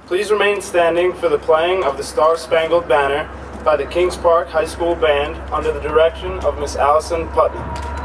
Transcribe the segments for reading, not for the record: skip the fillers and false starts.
Please remain standing for the playing of the Star-Spangled Banner by the Kings Park High School Band under the direction of Miss Allison Putnam.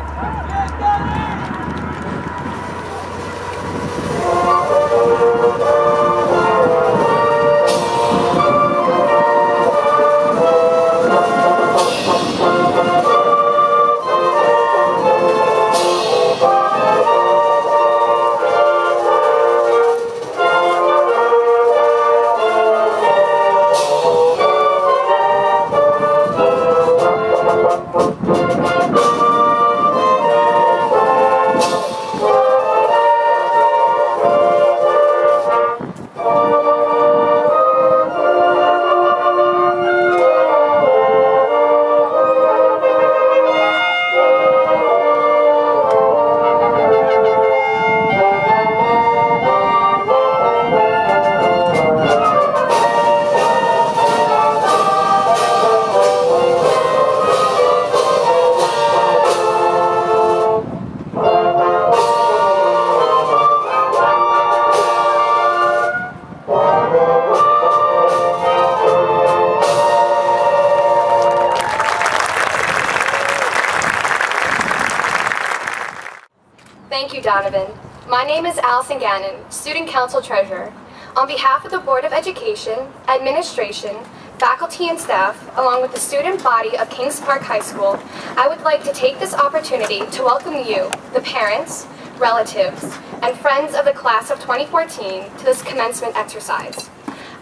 Thank you, Donovan. My name is Allison Gannon, Student Council Treasurer. On behalf of the Board of Education, Administration, faculty and staff, along with the student body of Kings Park High School, I would like to take this opportunity to welcome you, the parents, relatives, and friends of the class of 2014 to this commencement exercise.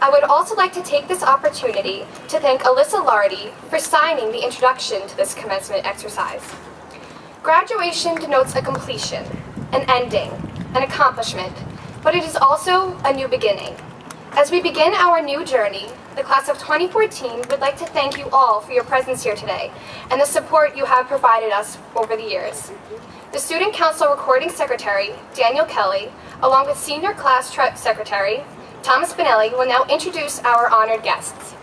I would also like to take this opportunity to thank Alyssa Lardy for signing the introduction to this commencement exercise. Graduation denotes a completion, an ending, an accomplishment, but it is also a new beginning. As we begin our new journey, the class of 2014 would like to thank you all for your presence here today and the support you have provided us over the years. The Student Council Recording Secretary, Daniel Kelly, along with Senior Class Secretary, Thomas Spinelli, will now introduce our honored guests.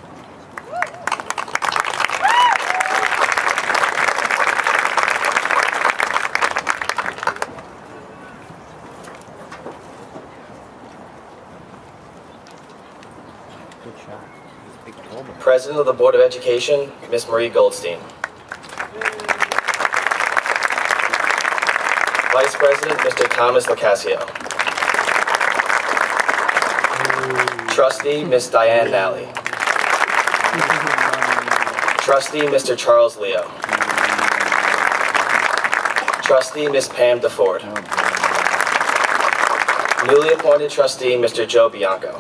President of the Board of Education, Ms. Marie Goldstein. Vice President, Mr. Thomas Locascio. Trustee, Ms. Diane Nally. Trustee, Mr. Charles Leo. Trustee, Ms. Pam DeFord. Newly appointed Trustee, Mr. Joe Bianco.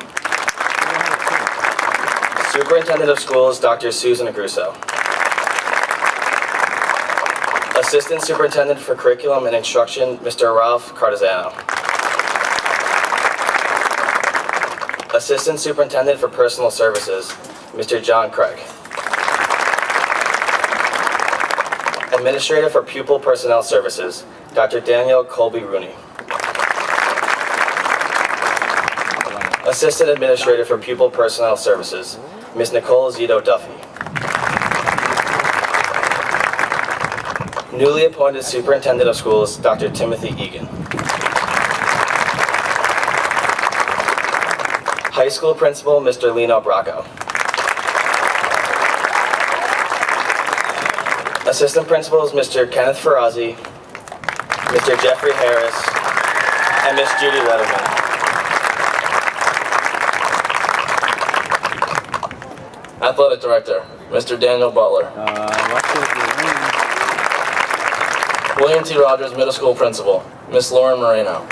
Superintendent of Schools, Dr. Susan Agruso. Assistant Superintendent for Curriculum and Instruction, Mr. Ralph Cardizano. Assistant Superintendent for Personal Services, Mr. John Craig. Administrator for Pupil Personnel Services, Dr. Daniel Colby Rooney. Assistant Administrator for Pupil Personnel Services, Ms. Nicole Zito Duffy. Newly appointed Superintendent of Schools, Dr. Timothy Egan. High School Principal, Mr. Lino Bracco. Assistant Principals, Mr. Kenneth Ferrazzi, Mr. Jeffrey Harris, and Ms. Judy Letterman. Athletic Director, Mr. Daniel Butler. William T. Rogers Middle School Principal, Ms. Lauren Moreno.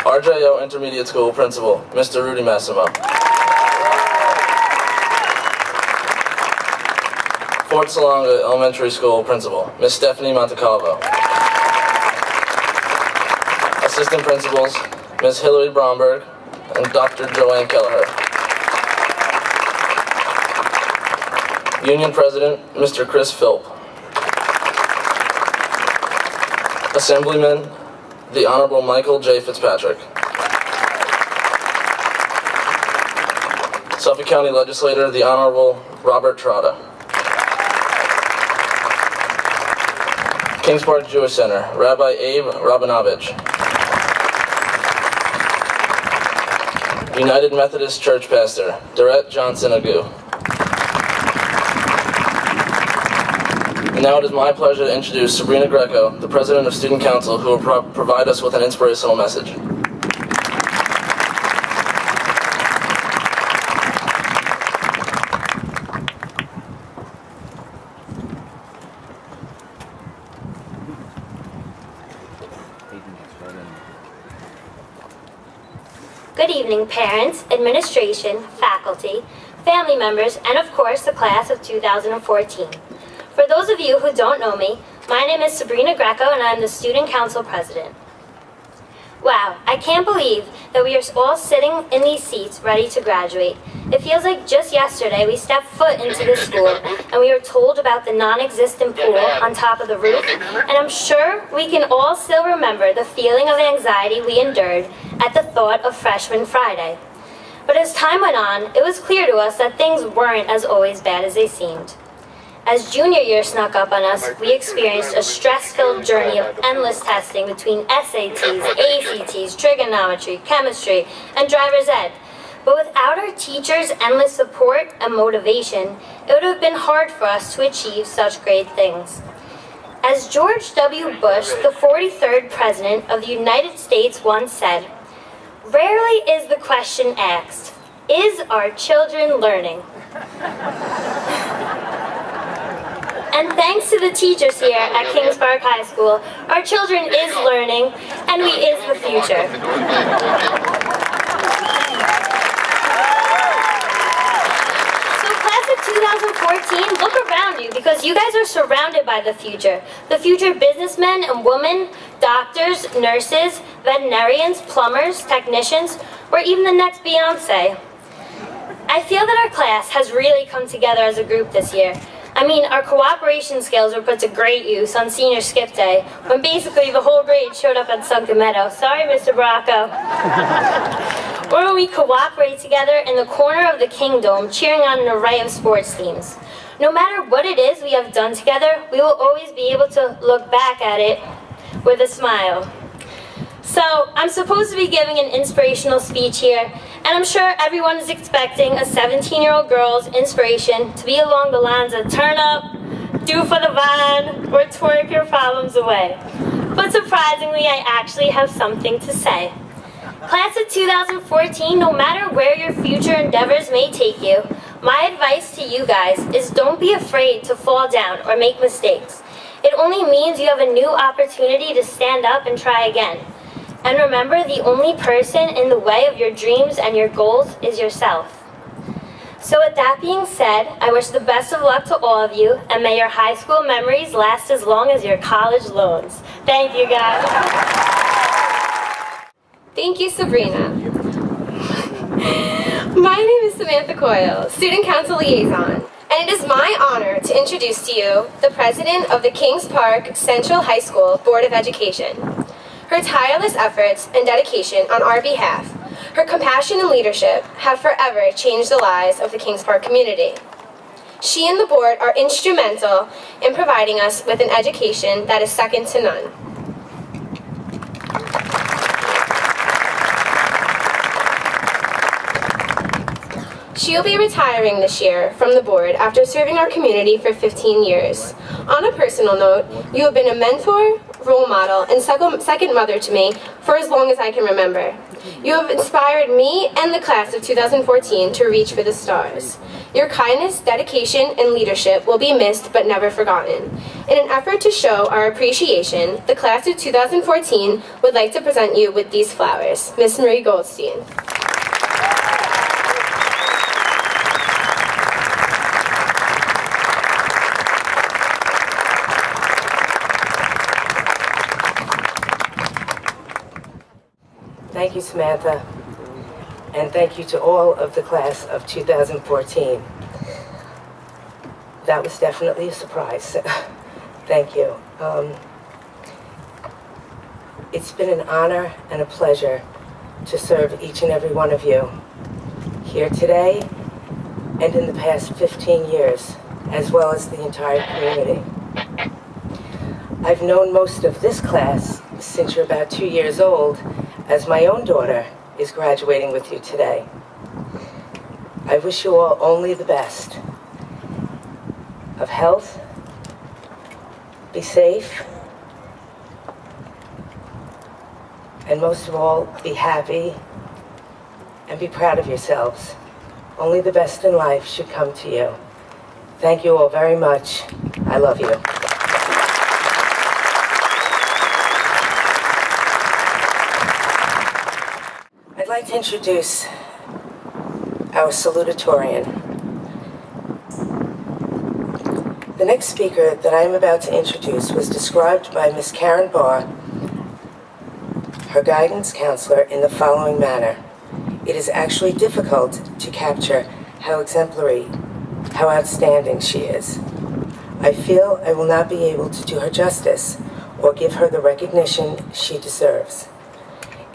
RJO Intermediate School Principal, Mr. Rudy Massimo. Fort Salonga Elementary School Principal, Ms. Stephanie Montecalvo. Assistant Principals, Ms. Hillary Bromberg and Dr. Joanne Kelleher. Union President, Mr. Chris Philp. Assemblyman, the Honorable Michael J. Fitzpatrick. Suffolk County Legislator, the Honorable Robert Trotta. Kings Park Jewish Center, Rabbi Abe Rabinovich. United Methodist Church Pastor, Dorette Johnson Agu. And now it is my pleasure to introduce Sabrina Greco, the President of Student Council, who will provide us with an inspirational message. Good evening, parents, administration, faculty, family members, and of course the class of 2014. For those of you who don't know me, my name is Sabrina Greco and I'm the Student Council President. Wow, I can't believe that we are all sitting in these seats ready to graduate. It feels like just yesterday we stepped foot into this school and we were told about the non-existent pool on top of the roof, and I'm sure we can all still remember the feeling of anxiety we endured at the thought of Freshman Friday. But as time went on, it was clear to us that things weren't as always bad as they seemed. As junior year snuck up on us, we experienced a stress-filled journey of endless testing between SATs, ACTs, trigonometry, chemistry, and driver's ed. But without our teachers' endless support and motivation, it would have been hard for us to achieve such great things. As George W. Bush, the 43rd President of the United States, once said, "Rarely is the question asked, is our children learning?" And thanks to the teachers here at Kings Park High School, our children is learning, and we is the future. So class of 2014, look around you, because you guys are surrounded by the future. The future businessmen and women, doctors, nurses, veterinarians, plumbers, technicians, or even the next Beyonce. I feel that our class has really come together as a group this year. I mean, our cooperation skills were put to great use on senior skip day, when basically the whole grade showed up at Sunken Meadow. Sorry, Mr. Bracco. Or when we cooperate together in the corner of the Kingdom, cheering on an array of sports teams. No matter what it is we have done together, we will always be able to look back at it with a smile. So, I'm supposed to be giving an inspirational speech here, and I'm sure everyone is expecting a 17-year-old girl's inspiration to be along the lines of turn up, do for the vine, or twerk your problems away. But surprisingly, I actually have something to say. Class of 2014, no matter where your future endeavors may take you, my advice to you guys is don't be afraid to fall down or make mistakes. It only means you have a new opportunity to stand up and try again. And remember, the only person in the way of your dreams and your goals is yourself. So with that being said, I wish the best of luck to all of you, and may your high school memories last as long as your college loans. Thank you, guys. Thank you, Sabrina. My name is Samantha Coyle, Student Council Liaison, and it is my honor to introduce to you the President of the Kings Park Central High School Board of Education. Her tireless efforts and dedication on our behalf, her compassion and leadership have forever changed the lives of the Kings Park community. She and the board are instrumental in providing us with an education that is second to none. She'll be retiring this year from the board after serving our community for 15 years. On a personal note, you have been a mentor, role model, and second mother to me for as long as I can remember. You have inspired me and the class of 2014 to reach for the stars. Your kindness, dedication, and leadership will be missed but never forgotten. In an effort to show our appreciation, the class of 2014 would like to present you with these flowers. Miss Marie Goldstein. Thank you, Samantha, and thank you to all of the class of 2014. That was definitely a surprise. Thank you. It's been an honor and a pleasure to serve each and every one of you here today and in the past 15 years, as well as the entire community. I've known most of this class since you're about 2 years old as my own daughter is graduating with you today. I wish you all only the best of health, be safe, and most of all, be happy and be proud of yourselves. Only the best in life should come to you. Thank you all very much. I love you. I'd like to introduce our salutatorian. The next speaker that I am about to introduce was described by Miss Karen Barr, her guidance counselor, in the following manner. It is actually difficult to capture how exemplary, how outstanding she is. I feel I will not be able to do her justice or give her the recognition she deserves.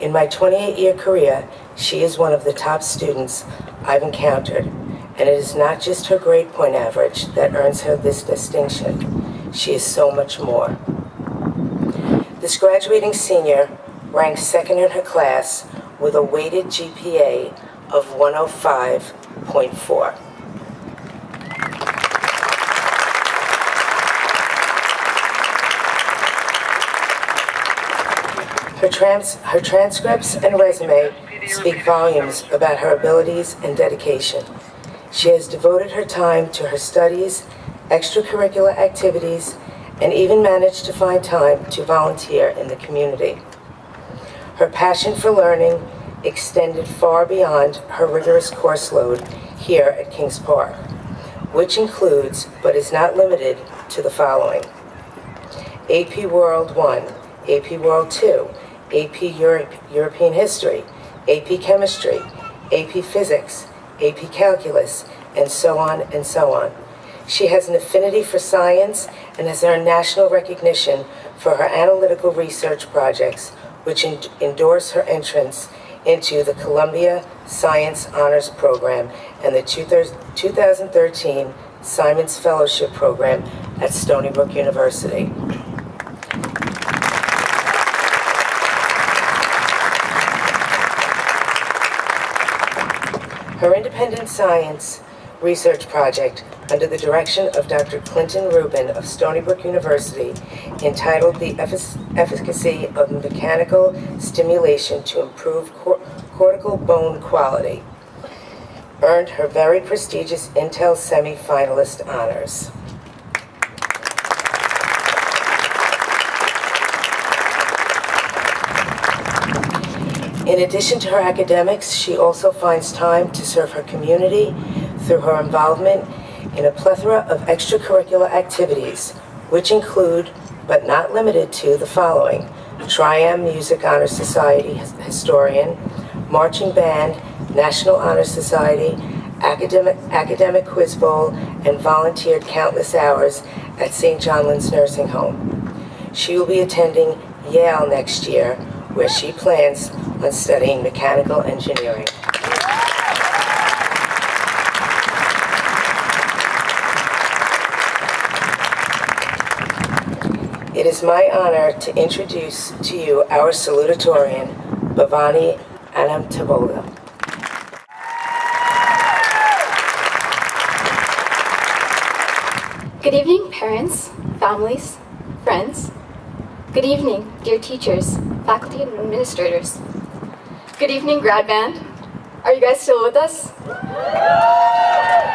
In my 28-year career, she is one of the top students I've encountered, and it is not just her grade point average that earns her this distinction. She is so much more. This graduating senior ranked second in her class with a weighted GPA of 105.4. Her transcripts and resume speak volumes about her abilities and dedication. She has devoted her time to her studies, extracurricular activities, and even managed to find time to volunteer in the community. Her passion for learning extended far beyond her rigorous course load here at Kings Park, which includes, but is not limited to, the following: AP World 1, AP World 2, AP European History, AP Chemistry, AP Physics, AP Calculus, and so on and so on. She has an affinity for science and has earned national recognition for her analytical research projects, which endorse her entrance into the Columbia Science Honors Program and the 2013 Simons Fellowship Program at Stony Brook University. Her independent science research project under the direction of Dr. Clinton Rubin of Stony Brook University, entitled The Efficacy of Mechanical Stimulation to Improve Cortical Bone Quality, earned her very prestigious Intel semi-finalist honors. In addition to her academics, she also finds time to serve her community through her involvement in a plethora of extracurricular activities, which include, but not limited to, the following: Tri-Am Music Honor Society Historian, Marching Band, National Honor Society, Academic Quiz Bowl, and volunteered countless hours at St. John Lynn's Nursing Home. She will be attending Yale next year, where she plans on studying mechanical engineering. It is my honor to introduce to you our salutatorian, Bhavani Anamtavola. Good evening, parents, families, friends. Good evening, dear teachers, faculty, and administrators. Good evening, grad band. Are you guys still with us?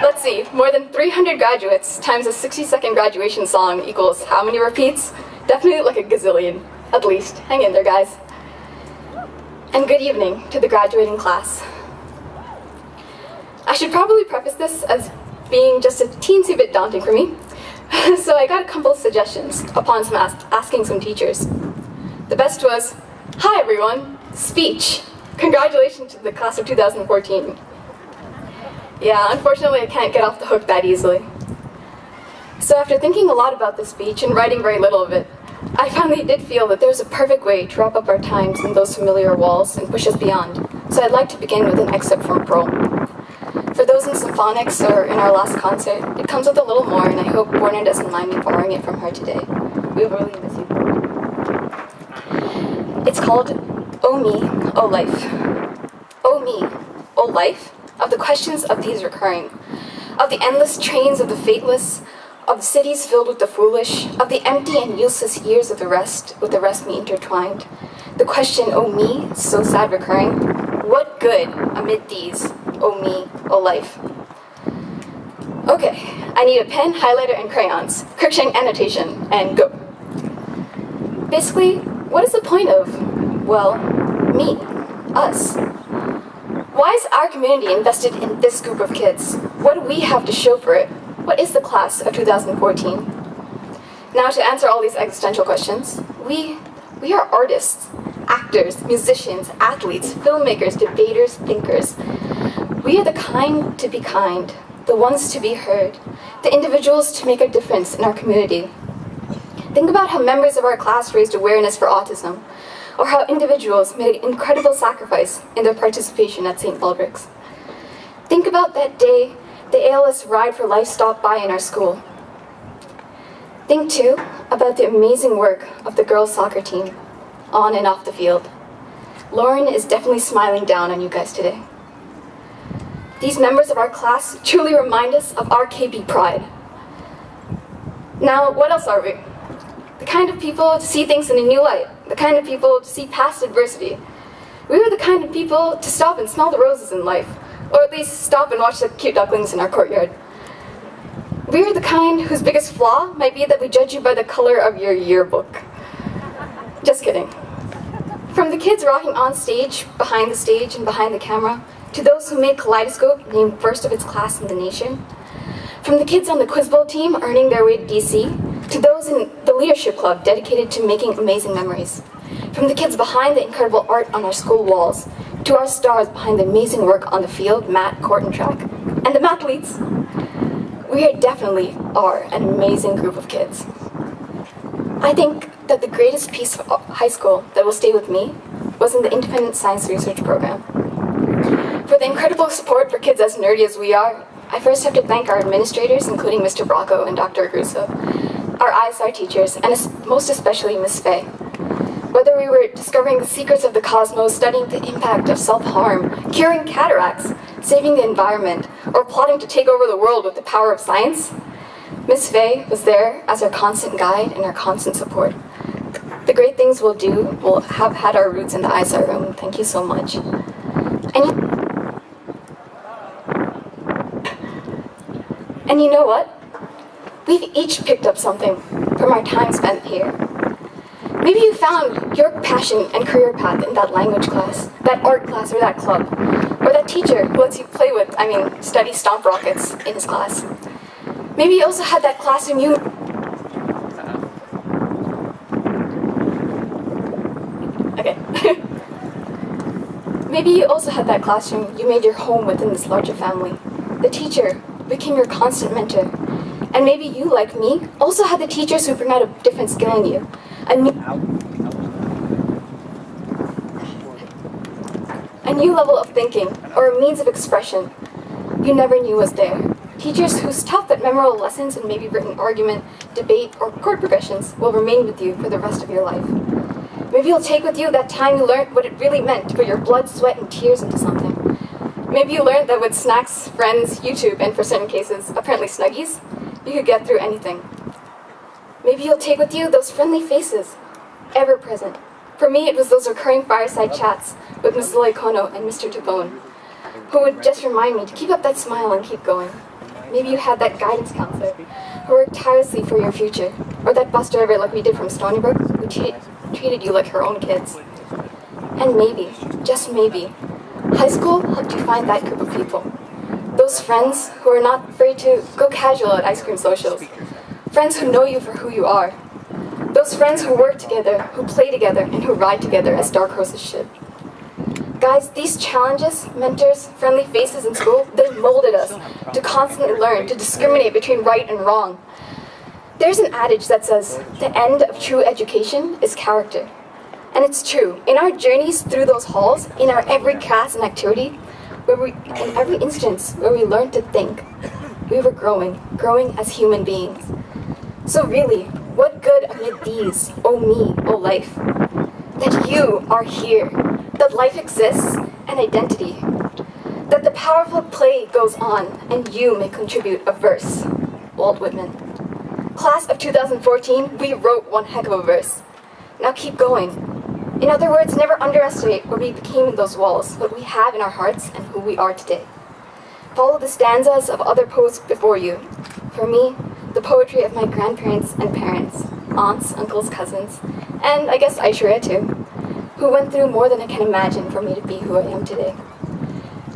Let's see, more than 300 graduates times a 60-second graduation song equals how many repeats? Definitely like a gazillion, at least. Hang in there, guys. And good evening to the graduating class. I should probably preface this as being just a teensy bit daunting for me. So I got a couple of suggestions upon asking some teachers. The best was, "Hi everyone, speech. Congratulations to the class of 2014. Yeah, unfortunately I can't get off the hook that easily. So after thinking a lot about this speech and writing very little of it, I finally did feel that there was a perfect way to wrap up our times in those familiar walls and push us beyond. So I'd like to begin with an excerpt from Pearl. For those in symphonics or in our last concert, it comes with a little more, and I hope Warner doesn't mind me borrowing it from her today. We will really miss you. It's called Oh Me, Oh Life. oh me, oh life, of the questions of these recurring, of the endless trains of the fateless, of the cities filled with the foolish, of the empty and useless years of the rest, with the rest me intertwined. The question, oh me, so sad recurring, what good amid these, oh me, oh life? Okay, I need a pen, highlighter, and crayons, Cruikshank annotation, and go. Basically, what is the point of, well, me, us? Why is our community invested in this group of kids? What do we have to show for it? What is the class of 2014? Now, to answer all these existential questions, we are artists, actors, musicians, athletes, filmmakers, debaters, thinkers. We are the kind to be kind, the ones to be heard, the individuals to make a difference in our community. Think about how members of our class raised awareness for autism, or how individuals made an incredible sacrifice in their participation at St. Baldrick's. Think about that day the ALS Ride for Life stopped by in our school. Think too about the amazing work of the girls' soccer team, on and off the field. Lauren is definitely smiling down on you guys today. These members of our class truly remind us of our KB pride. Now, what else are we? The kind of people to see things in a new light, the kind of people to see past adversity. We were the kind of people to stop and smell the roses in life, or at least stop and watch the cute ducklings in our courtyard. We are the kind whose biggest flaw might be that we judge you by the color of your yearbook. Just kidding. From the kids rocking on stage, behind the camera, to those who made Kaleidoscope named first of its class in the nation. From the kids on the Quiz Bowl team earning their way to DC, to those in the Leadership Club dedicated to making amazing memories. From the kids behind the incredible art on our school walls, to our stars behind the amazing work on the field, mat, court, and track, and the mathletes. We definitely are an amazing group of kids. I think that the greatest piece of high school that will stay with me was in the Independent Science Research Program. For the incredible support for kids as nerdy as we are, I first have to thank our administrators, including Mr. Bracco and Dr. Agruso, our ISR teachers, and most especially Ms. Faye. Whether we were discovering the secrets of the cosmos, studying the impact of self-harm, curing cataracts, saving the environment, or plotting to take over the world with the power of science, Ms. Faye was there as our constant guide and our constant support. The great things we'll do will have had our roots in the ISR room. Thank you so much. And you know what? We've each picked up something from our time spent here. Maybe you found your passion and career path in that language class, that art class, or that club, or that teacher who lets you study stomp rockets in his class. Maybe you also had that classroom Maybe you also had that classroom you made your home within this larger family. The teacher became your constant mentor. And maybe you, like me, also had the teachers who bring out a different skill in you. A new level of thinking, or a means of expression you never knew was there. Teachers whose taught that memorable lessons and maybe written argument, debate, or chord progressions will remain with you for the rest of your life. Maybe you'll take with you that time you learned what it really meant to put your blood, sweat, and tears into something. Maybe you learned that with snacks, friends, YouTube, and for certain cases, apparently Snuggies, you could get through anything. Maybe you'll take with you those friendly faces, ever present. For me, it was those recurring fireside chats with Ms. Loicono and Mr. Tabone, who would just remind me to keep up that smile and keep going. Maybe you had that guidance counselor who worked tirelessly for your future, or that bus driver like we did from Stony Brook who treated you like her own kids. And maybe, just maybe, high school helped you find that group of people. Those friends who are not afraid to go casual at ice cream socials. Friends who know you for who you are. Those friends who work together, who play together, and who ride together as dark horses should. Guys, these challenges, mentors, friendly faces in school, they molded us to constantly learn to discriminate between right and wrong. There's an adage that says, the end of true education is character. And it's true. In our journeys through those halls, in our every class and activity, in every instance where we learned to think, we were growing as human beings. So really, what good amid these, oh me, oh life, that you are here, that life exists, and identity. That the powerful play goes on and you may contribute a verse. Walt Whitman. Class of 2014, we wrote one heck of a verse. Now keep going. In other words, never underestimate what we became in those walls, what we have in our hearts, and who we are today. Follow the stanzas of other poets before you. For me, the poetry of my grandparents and parents, aunts, uncles, cousins, and I guess Aishwarya too, who went through more than I can imagine for me to be who I am today.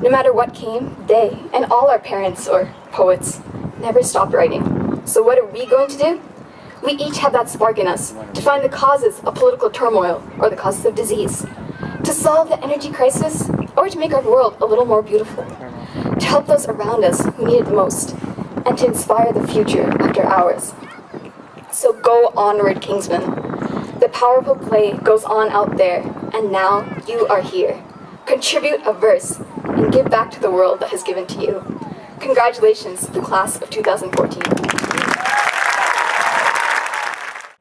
No matter what came, they, and all our parents or poets, never stopped writing. So what are we going to do? We each have that spark in us to find the causes of political turmoil or the causes of disease, to solve the energy crisis, or to make our world a little more beautiful, to help those around us who need it the most, and to inspire the future after ours. So go onward, Kingsmen. The powerful play goes on out there, and now you are here. Contribute a verse and give back to the world that has given to you. Congratulations to the class of 2014.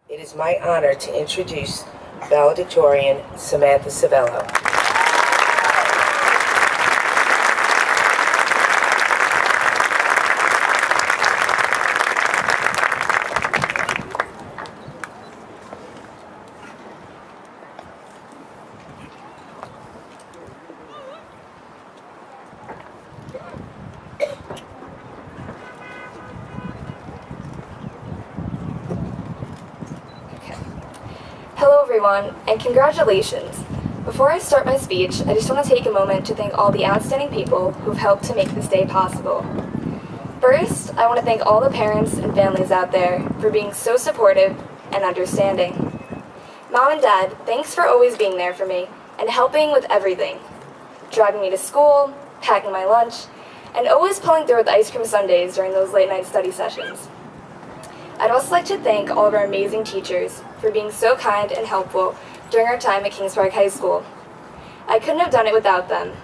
It is my honor to introduce Valedictorian Samantha Savello. Hello everyone, and congratulations. Before I start my speech, I just want to take a moment to thank all the outstanding people who've helped to make this day possible. First, I want to thank all the parents and families out there for being so supportive and understanding. Mom and Dad, thanks for always being there for me and helping with everything. Driving me to school, packing my lunch, and always pulling through with ice cream sundaes during those late night study sessions. I'd also like to thank all of our amazing teachers for being so kind and helpful during our time at Kings Park High School. I couldn't have done it without them,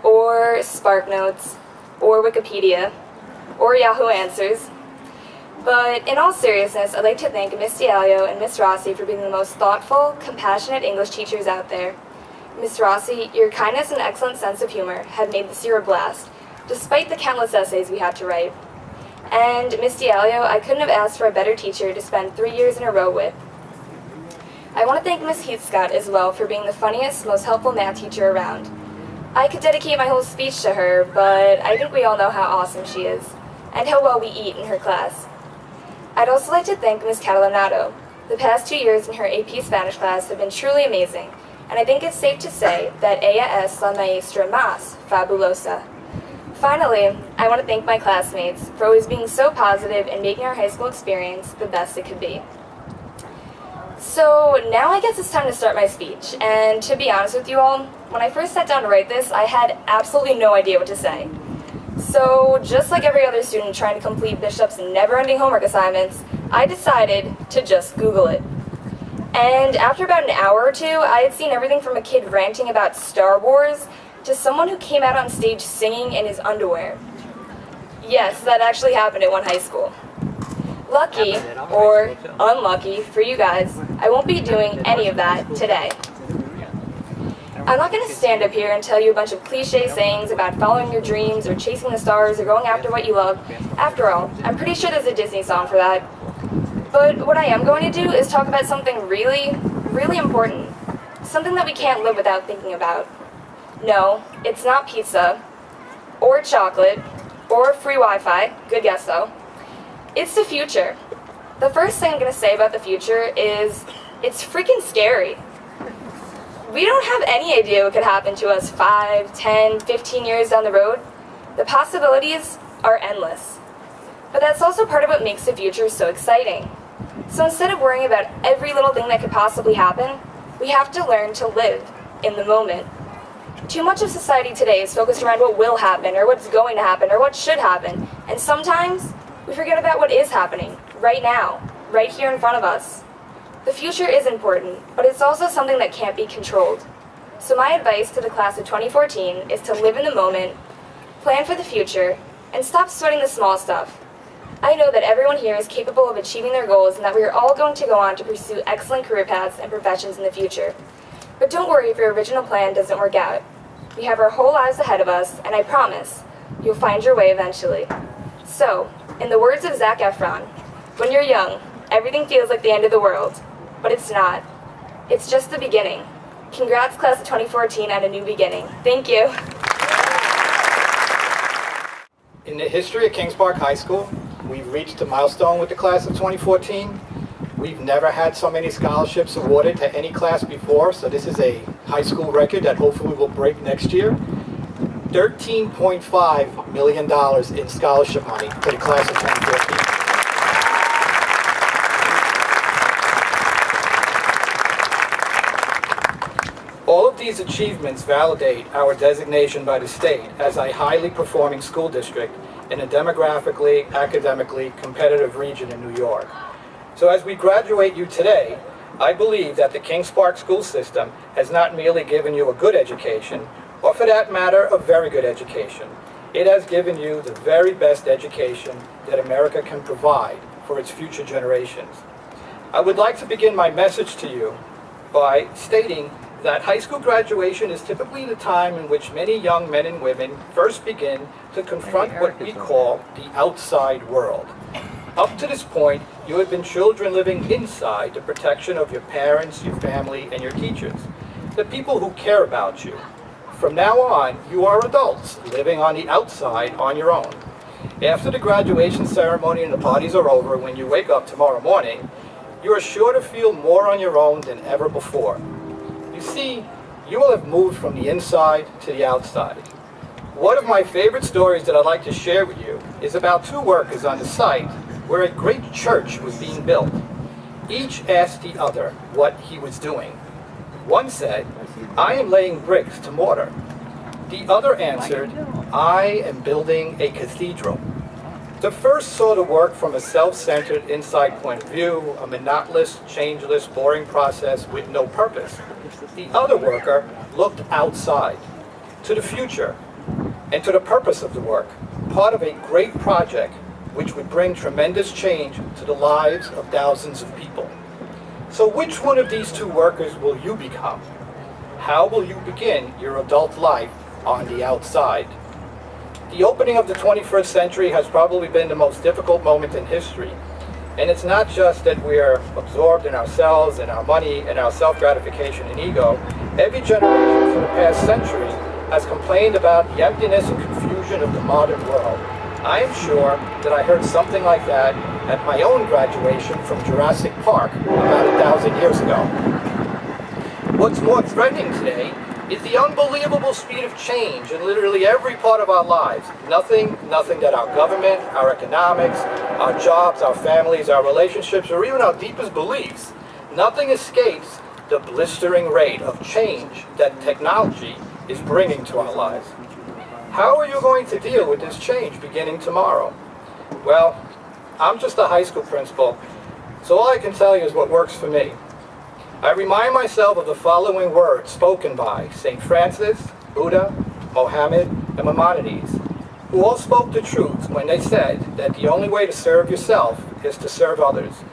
or SparkNotes, or Wikipedia, or Yahoo Answers. But in all seriousness, I'd like to thank Miss Diallo and Miss Rossi for being the most thoughtful, compassionate English teachers out there. Miss Rossi, your kindness and excellent sense of humor have made this year a blast, despite the countless essays we had to write. And Miss Diallo, I couldn't have asked for a better teacher to spend 3 years in a row with. I want to thank Miss Heathscott as well for being the funniest, most helpful math teacher around. I could dedicate my whole speech to her, but I think we all know how awesome she is, and how well we eat in her class. I'd also like to thank Miss Catalanato. The past 2 years in her AP Spanish class have been truly amazing, and I think it's safe to say that ella es la maestra más fabulosa. Finally, I want to thank my classmates for always being so positive and making our high school experience the best it could be. So now I guess it's time to start my speech, and to be honest with you all, when I first sat down to write this, I had absolutely no idea what to say. So just like every other student trying to complete Bishop's never-ending homework assignments, I decided to just Google it. And after about an hour or two, I had seen everything from a kid ranting about Star Wars to someone who came out on stage singing in his underwear. Yes, that actually happened at one high school. Lucky, or unlucky, for you guys, I won't be doing any of that today. I'm not going to stand up here and tell you a bunch of cliche sayings about following your dreams or chasing the stars or going after what you love. After all, I'm pretty sure there's a Disney song for that. But what I am going to do is talk about something really, really important. Something that we can't live without thinking about. No, it's not pizza, or chocolate, or free Wi-Fi, good guess though. It's the future. The first thing I'm going to say about the future is, it's freaking scary. We don't have any idea what could happen to us 5, 10, 15 years down the road. The possibilities are endless. But that's also part of what makes the future so exciting. So instead of worrying about every little thing that could possibly happen, we have to learn to live in the moment. Too much of society today is focused around what will happen, or what's going to happen, or what should happen. And sometimes, we forget about what is happening, right now, right here in front of us. The future is important, but it's also something that can't be controlled. So my advice to the class of 2014 is to live in the moment, plan for the future, and stop sweating the small stuff. I know that everyone here is capable of achieving their goals and that we are all going to go on to pursue excellent career paths and professions in the future. But don't worry if your original plan doesn't work out. We have our whole lives ahead of us, and I promise you'll find your way eventually. So, in the words of Zac Efron, when you're young, everything feels like the end of the world, but it's not. It's just the beginning. Congrats, class of 2014, and a new beginning. Thank you. In the history of Kings Park High School, we've reached a milestone with the class of 2014. We've never had so many scholarships awarded to any class before, so this is a high school record that hopefully we'll break next year. $13.5 million in scholarship money for the class of 2014. All of these achievements validate our designation by the state as a highly performing school district in a demographically, academically competitive region in New York. So as we graduate you today, I believe that the Kings Park school system has not merely given you a good education, or for that matter, a very good education. It has given you the very best education that America can provide for its future generations. I would like to begin my message to you by stating that high school graduation is typically the time in which many young men and women first begin to confront what we call the outside world. Up to this point, you have been children living inside the protection of your parents, your family, and your teachers, the people who care about you. From now on, you are adults living on the outside on your own. After the graduation ceremony and the parties are over, when you wake up tomorrow morning, you are sure to feel more on your own than ever before. You see, you will have moved from the inside to the outside. One of my favorite stories that I'd like to share with you is about two workers on the site where a great church was being built. Each asked the other what he was doing. One said, "I am laying bricks to mortar." The other answered, "I am building a cathedral." The first saw the work from a self-centered inside point of view, a monotonous, changeless, boring process with no purpose. The other worker looked outside, to the future, and to the purpose of the work, part of a great project which would bring tremendous change to the lives of thousands of people. So which one of these two workers will you become? How will you begin your adult life on the outside? The opening of the 21st century has probably been the most difficult moment in history. And it's not just that we're absorbed in ourselves and our money and our self-gratification and ego. Every generation for the past century has complained about the emptiness and confusion of the modern world. I am sure that I heard something like that at my own graduation from Jurassic Park about 1,000 years ago. What's more threatening today is the unbelievable speed of change in literally every part of our lives. Nothing that our government, our economics, our jobs, our families, our relationships, or even our deepest beliefs, nothing escapes the blistering rate of change that technology is bringing to our lives. How are you going to deal with this change beginning tomorrow? Well, I'm just a high school principal, so all I can tell you is what works for me. I remind myself of the following words spoken by St. Francis, Buddha, Mohammed, and Maimonides, who all spoke the truth when they said that the only way to serve yourself is to serve others.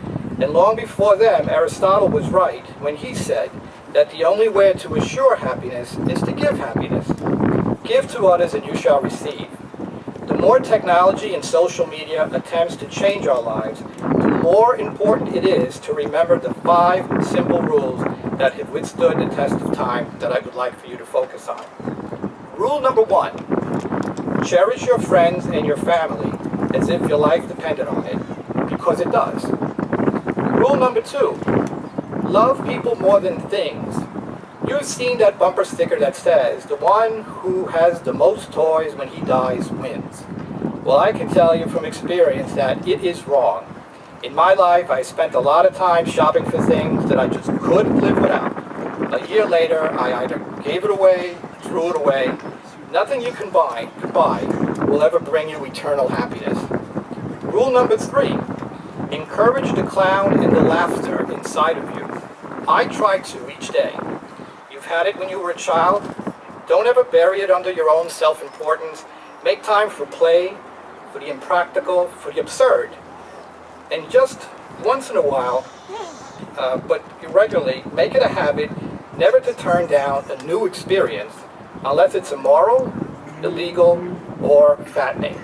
And long before them, Aristotle was right when he said that the only way to assure happiness is to give happiness. Give to others and you shall receive. The more technology and social media attempts to change our lives, the more important it is to remember the 5 simple rules that have withstood the test of time that I would like for you to focus on. Rule number 1, cherish your friends and your family as if your life depended on it, because it does. Rule number 2, love people more than things. You've seen that bumper sticker that says, "The one who has the most toys when he dies wins." Well, I can tell you from experience that it is wrong. In my life, I spent a lot of time shopping for things that I just couldn't live without. A year later, I either gave it away, threw it away. Nothing you can buy will ever bring you eternal happiness. Rule number 3, encourage the clown and the laughter inside of you. I try to each day. You've had it when you were a child. Don't ever bury it under your own self-importance. Make time for play, for the impractical, for the absurd. And just once in a while, but regularly, make it a habit never to turn down a new experience unless it's immoral, illegal, or fattening.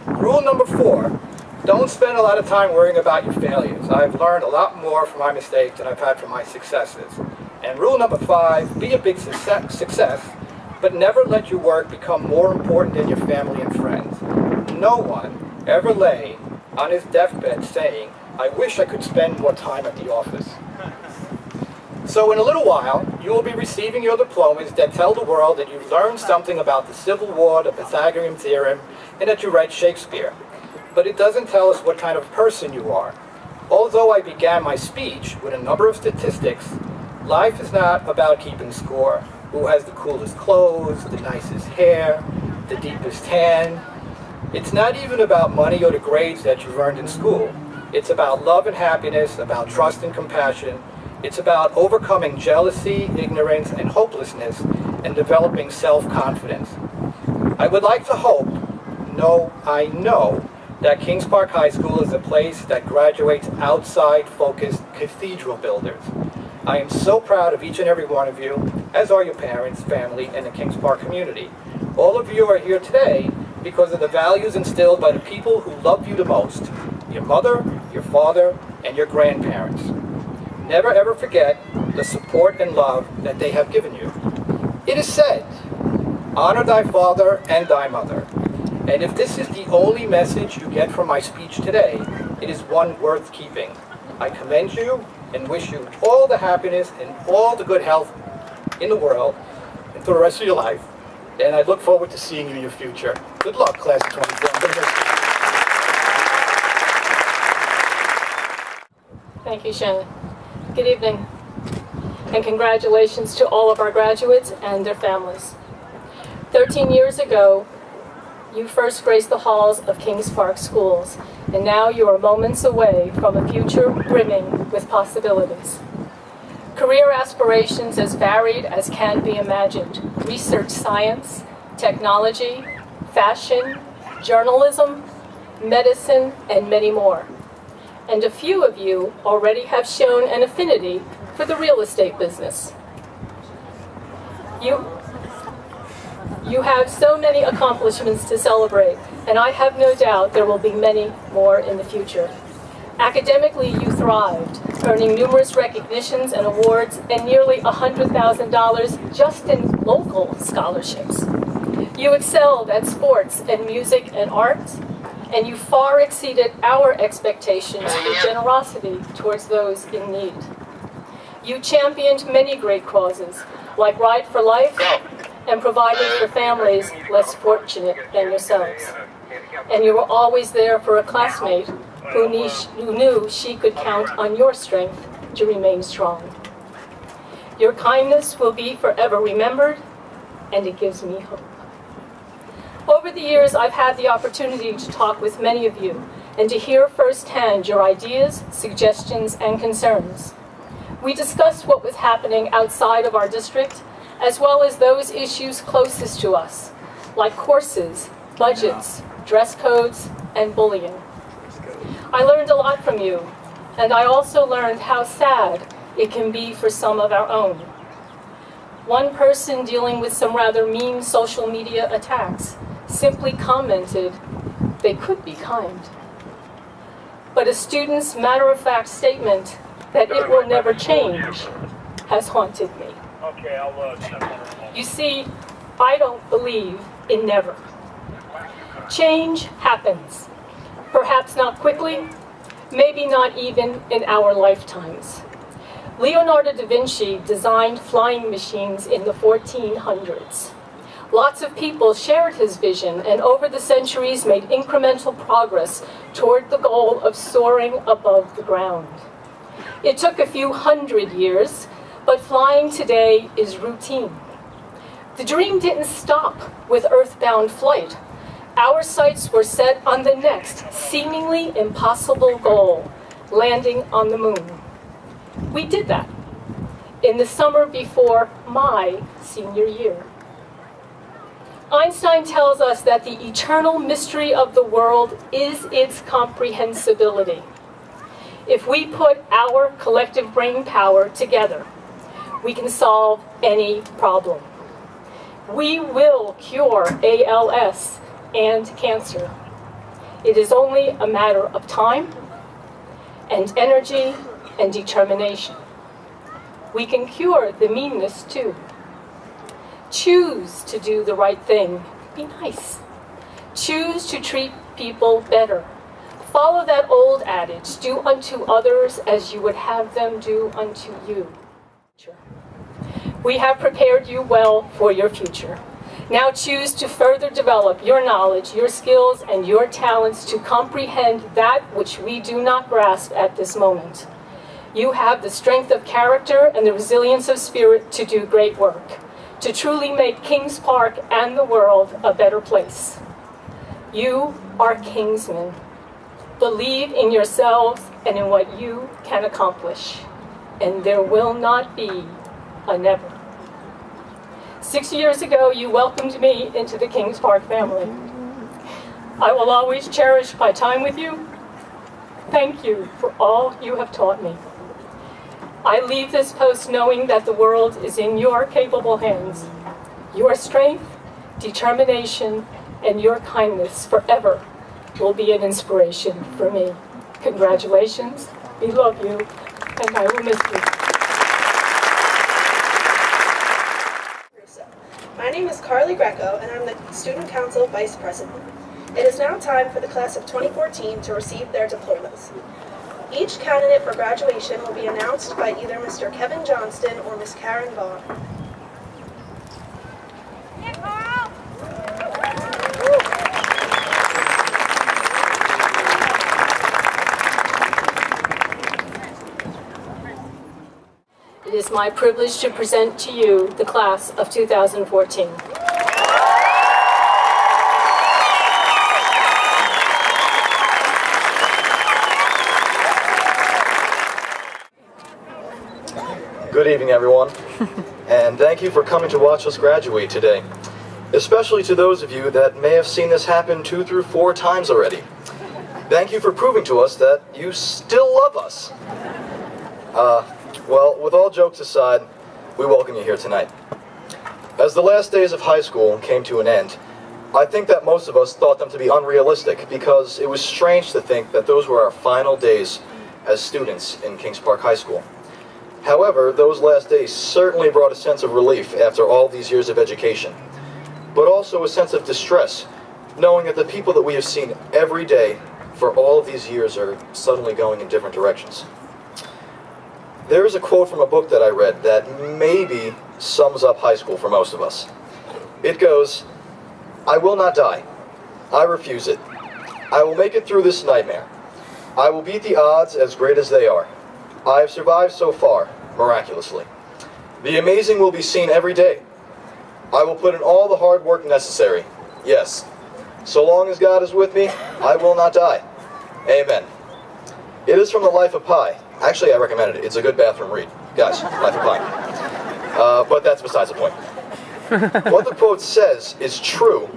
Rule number 4, don't spend a lot of time worrying about your failures. I've learned a lot more from my mistakes than I've had from my successes. And rule number 5, be a big success, but never let your work become more important than your family and friends. No one ever lay on his deathbed saying, I wish I could spend more time at the office. So in a little while, you will be receiving your diplomas that tell the world that you've learned something about the Civil War, the Pythagorean theorem, and that you read Shakespeare. But it doesn't tell us what kind of person you are. Although I began my speech with a number of statistics, life is not about keeping score. Who has the coolest clothes, the nicest hair, the deepest tan. It's not even about money or the grades that you've earned in school. It's about love and happiness, about trust and compassion. It's about overcoming jealousy, ignorance, and hopelessness, and developing self-confidence. I would like to hope, no, I know, that Kings Park High School is a place that graduates outside-focused cathedral builders. I am so proud of each and every one of you, as are your parents, family, and the Kings Park community. All of you are here today because of the values instilled by the people who love you the most, your mother, your father, and your grandparents. Never ever forget the support and love that they have given you. It is said, honor thy father and thy mother. And if this is the only message you get from my speech today, it is one worth keeping. I commend you and wish you all the happiness and all the good health in the world and for the rest of your life. And I look forward to seeing you in your future. Good luck, class of 24. I'm gonna miss you. Thank you, Shannon. Good evening, and congratulations to all of our graduates and their families. 13 years ago, you first graced the halls of Kings Park Schools, and now you are moments away from a future brimming with possibilities. Career aspirations as varied as can be imagined: research science, technology, fashion, journalism, medicine, and many more. And a few of you already have shown an affinity for the real estate business. You have so many accomplishments to celebrate, and I have no doubt there will be many more in the future. Academically, you thrived, earning numerous recognitions and awards and nearly $100,000 just in local scholarships. You excelled at sports and music and art, and you far exceeded our expectations for generosity towards those in need. You championed many great causes, like Ride for Life and providing for families less fortunate than yourselves. And you were always there for a classmate who knew she could count on your strength to remain strong. Your kindness will be forever remembered, and it gives me hope. Over the years, I've had the opportunity to talk with many of you and to hear firsthand your ideas, suggestions, and concerns. We discussed what was happening outside of our district, as well as those issues closest to us, like courses, budgets, dress codes, and bullying. I learned a lot from you, and I also learned how sad it can be for some of our own. One person dealing with some rather mean social media attacks simply commented they could be kind. But a student's matter-of-fact statement that it will never change has haunted me. You see, I don't believe in never. Change happens. Perhaps not quickly, maybe not even in our lifetimes. Leonardo da Vinci designed flying machines in the 1400s. Lots of people shared his vision and over the centuries made incremental progress toward the goal of soaring above the ground. It took a few hundred years, but flying today is routine. The dream didn't stop with earthbound flight. Our sights were set on the next seemingly impossible goal, landing on the moon. We did that in the summer before my senior year. Einstein tells us that the eternal mystery of the world is its comprehensibility. If we put our collective brain power together, we can solve any problem. We will cure ALS and cancer. It is only a matter of time and energy and determination. We can cure the meanness too. Choose to do the right thing. Be nice. Choose to treat people better. Follow that old adage, do unto others as you would have them do unto you. We have prepared you well for your future. Now choose to further develop your knowledge, your skills, and your talents to comprehend that which we do not grasp at this moment. You have the strength of character and the resilience of spirit to do great work, to truly make Kings Park and the world a better place. You are Kingsmen. Believe in yourselves and in what you can accomplish, and there will not be a never. 6 years ago, you welcomed me into the Kings Park family. I will always cherish my time with you. Thank you for all you have taught me. I leave this post knowing that the world is in your capable hands. Your strength, determination, and your kindness forever will be an inspiration for me. Congratulations, we love you, and I will miss you. My name is Carly Greco, and I'm the Student Council Vice President. It is now time for the class of 2014 to receive their diplomas. Each candidate for graduation will be announced by either Mr. Kevin Johnston or Ms. Karen Vaughn. It is my privilege to present to you the class of 2014. Good evening, everyone, and thank you for coming to watch us graduate today, especially to those of you that may have seen this happen 2 through 4 times already. Thank you for proving to us that you still love us. Well, with all jokes aside, we welcome you here tonight. As the last days of high school came to an end, I think that most of us thought them to be unrealistic because it was strange to think that those were our final days as students in Kings Park High School. However, those last days certainly brought a sense of relief after all these years of education, but also a sense of distress, knowing that the people that we have seen every day for all of these years are suddenly going in different directions. There is a quote from a book that I read that maybe sums up high school for most of us. It goes, "I will not die. I refuse it. I will make it through this nightmare. I will beat the odds as great as they are. I have survived so far, miraculously. The amazing will be seen every day. I will put in all the hard work necessary. Yes. So long as God is with me, I will not die. Amen." It is from The Life of Pi. Actually, I recommend it. It's a good bathroom read. Guys, Life of Pi. But that's besides the point. What the quote says is true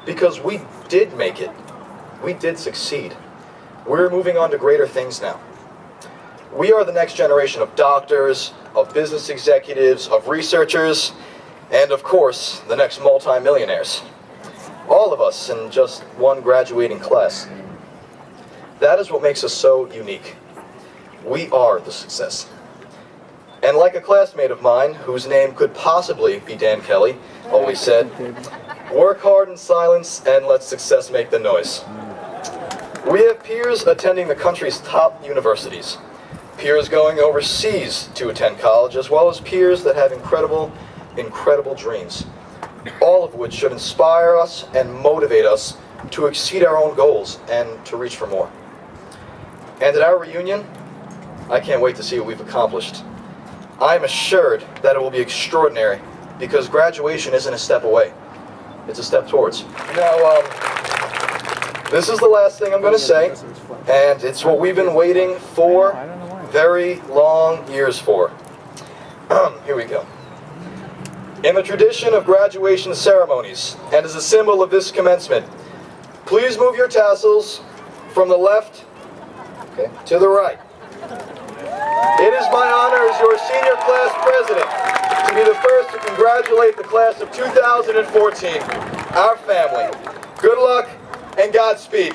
because we did make it. We did succeed. We're moving on to greater things now. We are the next generation of doctors, of business executives, of researchers, and of course, the next multi-millionaires. All of us in just one graduating class. That is what makes us so unique. We are the success. And like a classmate of mine, whose name could possibly be Dan Kelly, always said, "Work hard in silence and let success make the noise." We have peers attending the country's top universities, peers going overseas to attend college, as well as peers that have incredible, incredible dreams, all of which should inspire us and motivate us to exceed our own goals and to reach for more. And at our reunion, I can't wait to see what we've accomplished. I am assured that it will be extraordinary because graduation isn't a step away. It's a step towards. Now, this is the last thing I'm going to say, and it's what we've been waiting for very long years for. Here we go. In the tradition of graduation ceremonies, and as a symbol of this commencement, please move your tassels from the left to the right. It is my honor as your senior class president to be the first to congratulate the class of 2014, our family. Good luck and Godspeed.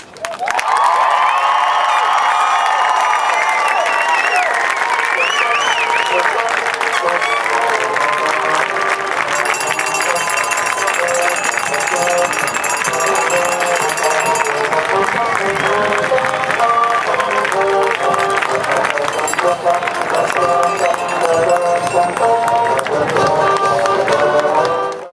Thank you.